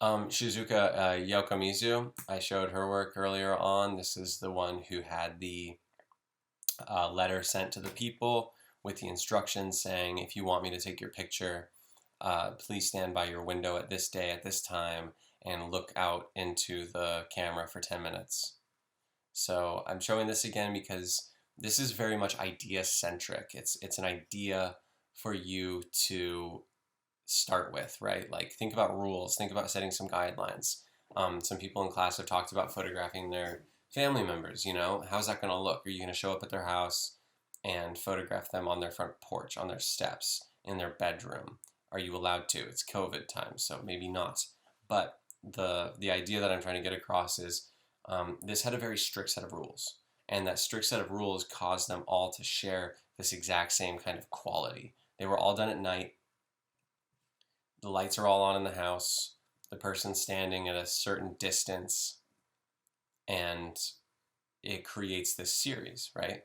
Shizuka Yokomizu, I showed her work earlier on. This is the one who had the letter sent to the people with the instructions saying, if you want me to take your picture, please stand by your window at this day, at this time, and look out into the camera for 10 minutes. So I'm showing this again because this is very much idea centric. It's an idea for you to start with, right? Like think about rules, think about setting some guidelines. Some people in class have talked about photographing their family members. How's that going to look? Are you going to show up at their house and photograph them on their front porch, on their steps, in their bedroom? Are you allowed to? It's COVID time, so maybe not. But the idea that I'm trying to get across is this had a very strict set of rules, and that strict set of rules caused them all to share this exact same kind of quality. They were all done at night. The lights are all on in the house. The person's standing at a certain distance, and it creates this series, right?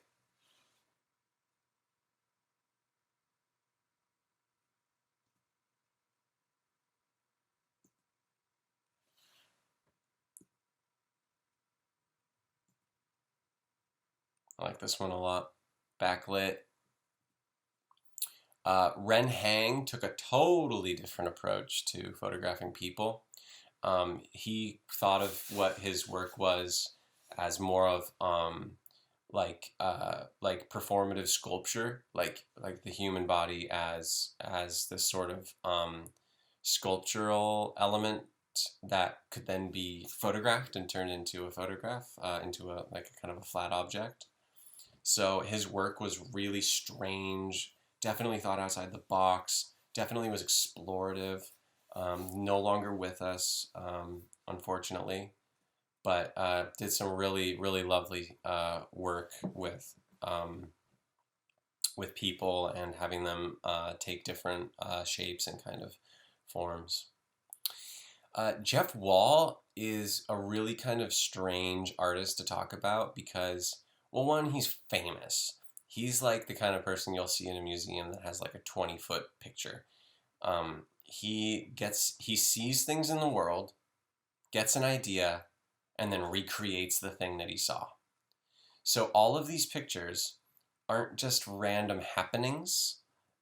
I like this one a lot. Backlit. Ren Hang took a totally different approach to photographing people. He thought of what his work was as more of like performative sculpture, like the human body as this sort of sculptural element that could then be photographed and turned into a photograph, into a like a kind of a flat object. So his work was really strange, definitely thought outside the box, definitely was explorative. No longer with us, unfortunately, but did some really, really lovely work with people and having them take different shapes and kind of forms. Jeff Wall is a really kind of strange artist to talk about because, well, one, he's famous. He's like the kind of person you'll see in a museum that has like a 20-foot picture. He sees things in the world, gets an idea, and then recreates the thing that he saw. So all of these pictures aren't just random happenings,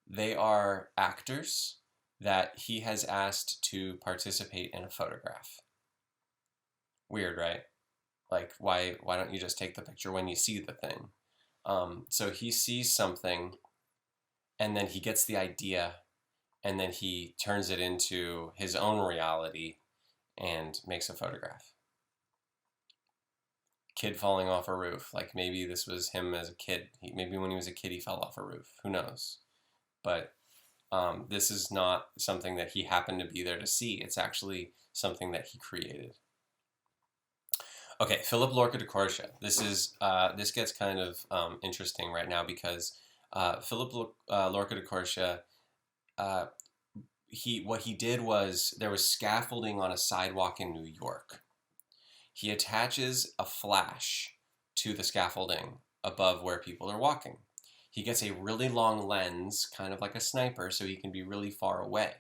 they are actors that he has asked to participate in a photograph. Weird, right? Like, why don't you just take the picture when you see the thing? So he sees something, and then he gets the idea, and then he turns it into his own reality and makes a photograph. Kid falling off a roof. Like maybe this was him as a kid. Maybe when he was a kid he fell off a roof. Who knows? But this is not something that he happened to be there to see. It's actually something that he created. Okay, Philip Lorca de Corsia. This gets kind of interesting right now because Philip Lorca de Corsia, uh, what he did was there was scaffolding on a sidewalk in New York. He attaches a flash to the scaffolding above where people are walking. He gets a really long lens, kind of like a sniper, so he can be really far away.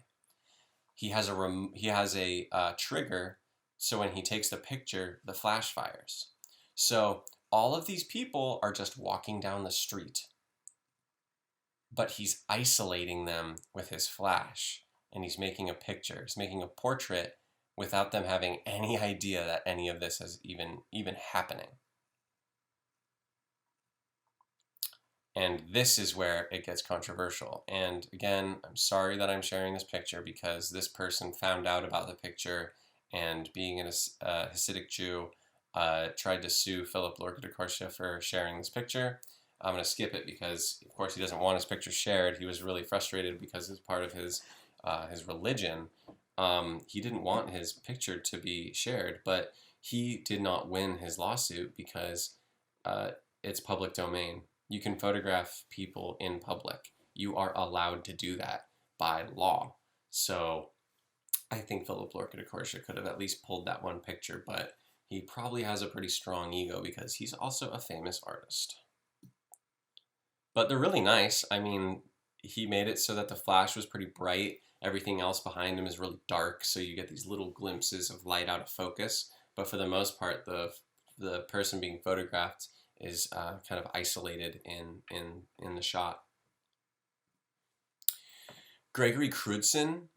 He has a trigger, so when he takes the picture, the flash fires. So all of these people are just walking down the street, but he's isolating them with his flash, and he's making a picture. He's making a portrait without them having any idea that any of this is even happening. And this is where it gets controversial. And again, I'm sorry that I'm sharing this picture because this person found out about the picture and being a Hasidic Jew, tried to sue Philip Lorca de Corsia for sharing this picture. I'm going to skip it because, of course, he doesn't want his picture shared. He was really frustrated because it's part of his religion. He didn't want his picture to be shared, but he did not win his lawsuit because it's public domain. You can photograph people in public. You are allowed to do that by law. So I think Philip Lorca de Corsia could have at least pulled that one picture, but he probably has a pretty strong ego because he's also a famous artist. But they're really nice. I mean, he made it so that the flash was pretty bright Everything else behind him is really dark, so you get these little glimpses of light out of focus. But for the most part, the person being photographed is kind of isolated in the shot. Gregory Crewdson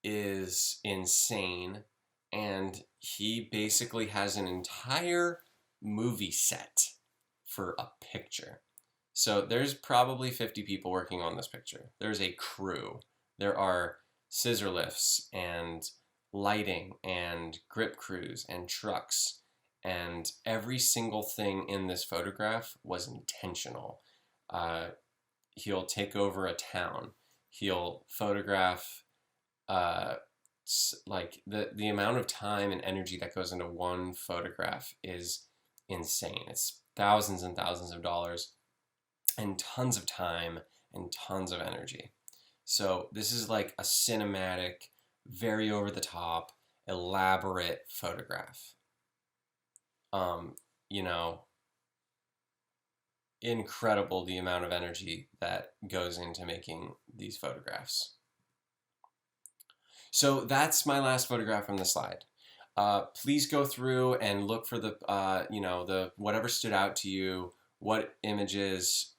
is insane, and he basically has an entire movie set for a picture. So there's probably 50 people working on this picture. There's a crew. There are scissor lifts and lighting and grip crews and trucks, and every single thing in this photograph was intentional. He'll take over a town. He'll photograph like the amount of time and energy that goes into one photograph is insane. It's thousands and thousands of dollars and tons of time and tons of energy. So this is like a cinematic, very over the top, elaborate photograph. You know, incredible the amount of energy that goes into making these photographs. So that's my last photograph from the slide. Please go through and look for the whatever stood out to you, what images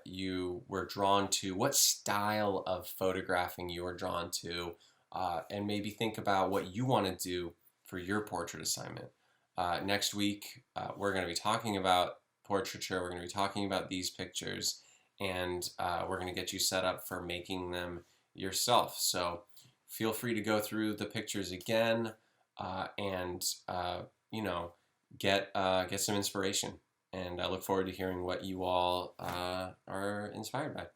you were drawn to, what style of photographing you were drawn to, and maybe think about what you want to do for your portrait assignment. Next week, we're going to be talking about portraiture. We're going to be talking about these pictures, and we're going to get you set up for making them yourself. So feel free to go through the pictures again and get some inspiration. And I look forward to hearing what you all are inspired by.